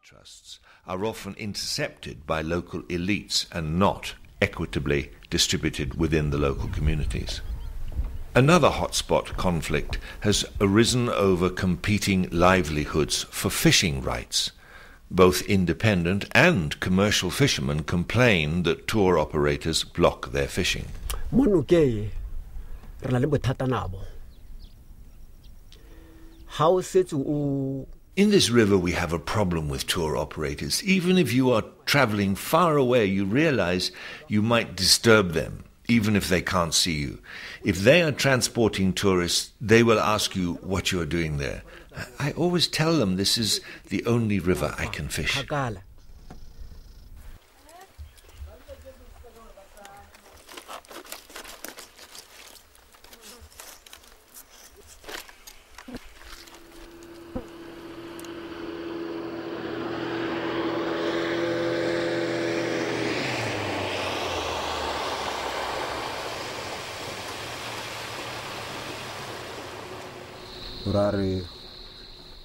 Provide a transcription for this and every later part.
trusts are often intercepted by local elites and not equitably distributed within the local communities. Another hotspot conflict has arisen over competing livelihoods for fishing rights. Both independent and commercial fishermen complain that tour operators block their fishing. In this river we have a problem with tour operators. Even if you are traveling far away, you realize you might disturb them, even if they can't see you. If they are transporting tourists, they will ask you what you are doing there. I always tell them this is the only river I can fish.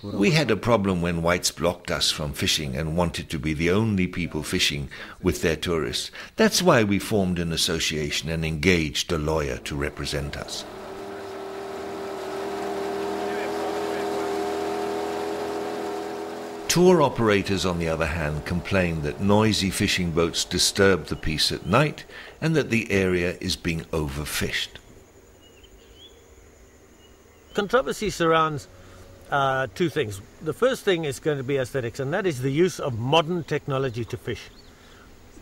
We had a problem when whites blocked us from fishing and wanted to be the only people fishing with their tourists. That's why we formed an association and engaged a lawyer to represent us. Tour operators, on the other hand, complain that noisy fishing boats disturb the peace at night and that the area is being overfished. Controversy surrounds two things. The first thing is going to be aesthetics, and that is the use of modern technology to fish.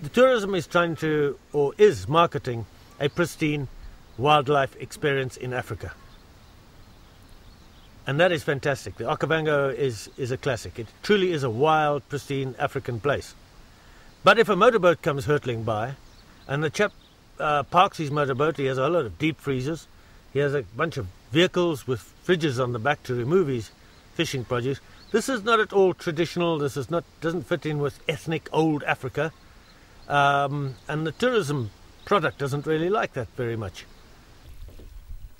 The tourism is trying to, or is marketing, a pristine wildlife experience in Africa. And that is fantastic. The Okavango is a classic. It truly is a wild, pristine African place. But if a motorboat comes hurtling by, and the chap parks his motorboat, he has a lot of deep freezers, he has a bunch of vehicles with fridges on the back to remove his fishing produce. This is not at all traditional. This is not, doesn't fit in with ethnic old Africa. And the tourism product doesn't really like that very much.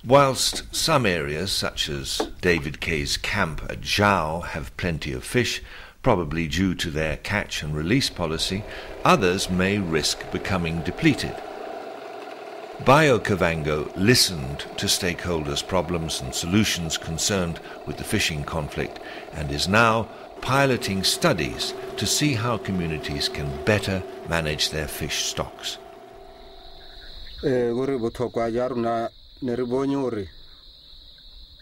Whilst some areas, such as David Kay's camp at Zhao, have plenty of fish, probably due to their catch and release policy, others may risk becoming depleted. Okavango listened to stakeholders' problems and solutions concerned with the fishing conflict and is now piloting studies to see how communities can better manage their fish stocks.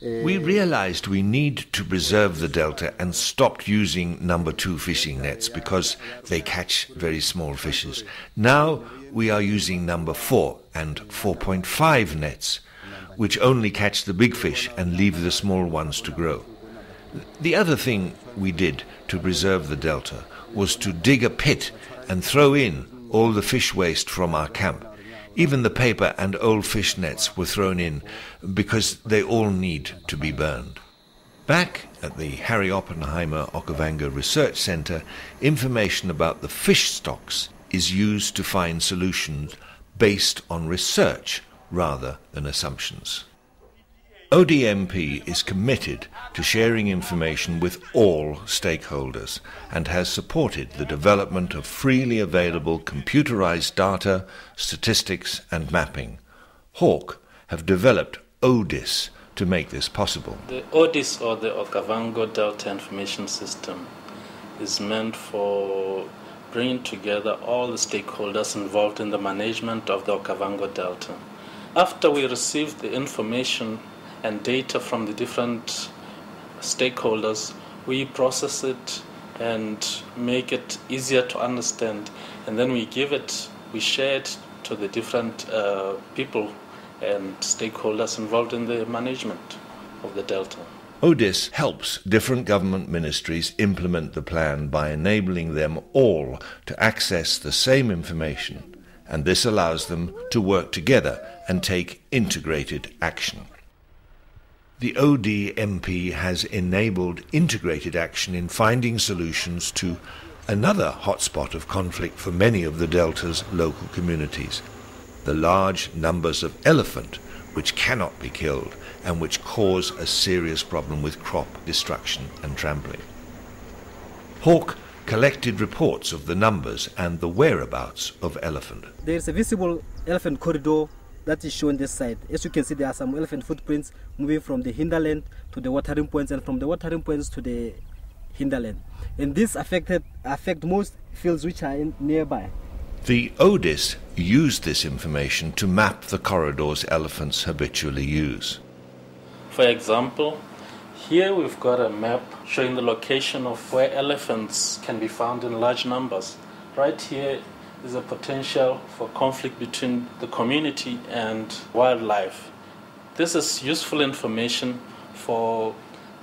We realized we need to preserve the delta and stopped using number 2 fishing nets because they catch very small fishes. Now we are using number 4 and 4.5 nets, which only catch the big fish and leave the small ones to grow. The other thing we did to preserve the delta was to dig a pit and throw in all the fish waste from our camp. Even the paper and old fish nets were thrown in because they all need to be burned. Back at the Harry Oppenheimer Okavango Research Center, information about the fish stocks is used to find solutions based on research rather than assumptions. ODMP is committed to sharing information with all stakeholders and has supported the development of freely available computerized data, statistics and mapping. Hawk have developed ODIS to make this possible. The ODIS, or the Okavango Delta Information System, is meant for bringing together all the stakeholders involved in the management of the Okavango Delta. After we receive the information and data from the different stakeholders, we process it and make it easier to understand, and then we share it to the different people and stakeholders involved in the management of the delta. ODIS helps different government ministries implement the plan by enabling them all to access the same information, and this allows them to work together and take integrated action. The ODMP has enabled integrated action in finding solutions to another hotspot of conflict for many of the Delta's local communities, the large numbers of elephant which cannot be killed and which cause a serious problem with crop destruction and trampling. Hawk collected reports of the numbers and the whereabouts of elephant. There is a visible elephant corridor that is shown this side. As you can see, there are some elephant footprints moving from the hinterland to the watering points and from the watering points to the hinterland. And this affect most fields which are nearby. The ODIS used this information to map the corridors elephants habitually use. For example, here we've got a map showing the location of where elephants can be found in large numbers. Right here is a potential for conflict between the community and wildlife. This is useful information for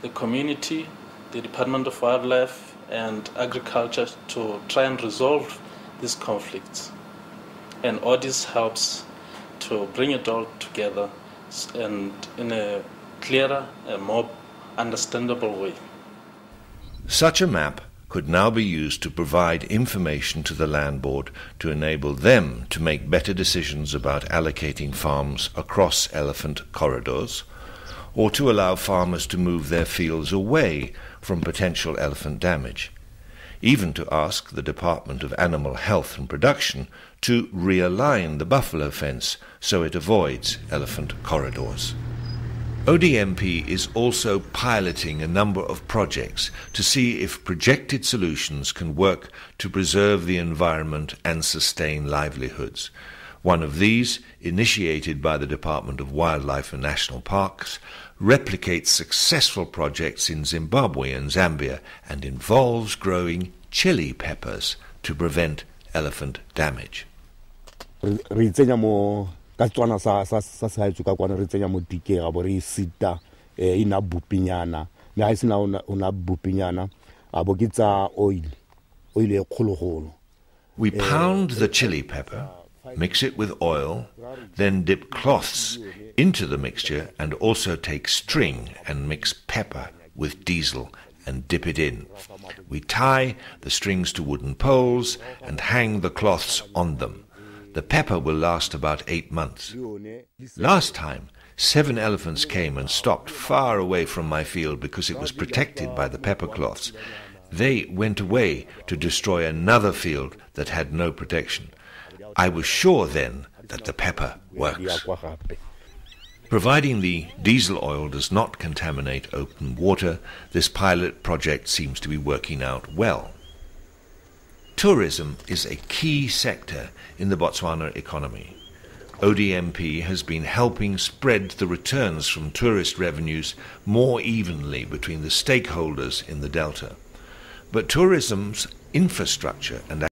the community, the Department of Wildlife and Agriculture to try and resolve these conflicts. And ODIS helps to bring it all together and in a clearer and more understandable way. Such a map could now be used to provide information to the Land Board to enable them to make better decisions about allocating farms across elephant corridors, or to allow farmers to move their fields away from potential elephant damage, even to ask the Department of Animal Health and Production to realign the buffalo fence so it avoids elephant corridors. ODMP is also piloting a number of projects to see if projected solutions can work to preserve the environment and sustain livelihoods. One of these, initiated by the Department of Wildlife and National Parks, replicates successful projects in Zimbabwe and Zambia and involves growing chili peppers to prevent elephant damage. Ka tswana sa tsuka kwana re tsenya mo dikega bo re sita ina bupinyana me ha isina una bupinyana abo ke tsa oil e kgologolo. We pound the chili pepper, mix it with oil, then dip cloths into the mixture and also take string and mix pepper with diesel and dip it in. We tie the strings to wooden poles and hang the cloths on them. The pepper will last about 8 months. Last time, 7 elephants came and stopped far away from my field because it was protected by the pepper cloths. They went away to destroy another field that had no protection. I was sure then that the pepper works. Providing the diesel oil does not contaminate open water, this pilot project seems to be working out well. Tourism is a key sector in the Botswana economy. ODMP has been helping spread the returns from tourist revenues more evenly between the stakeholders in the Delta. But tourism's infrastructure and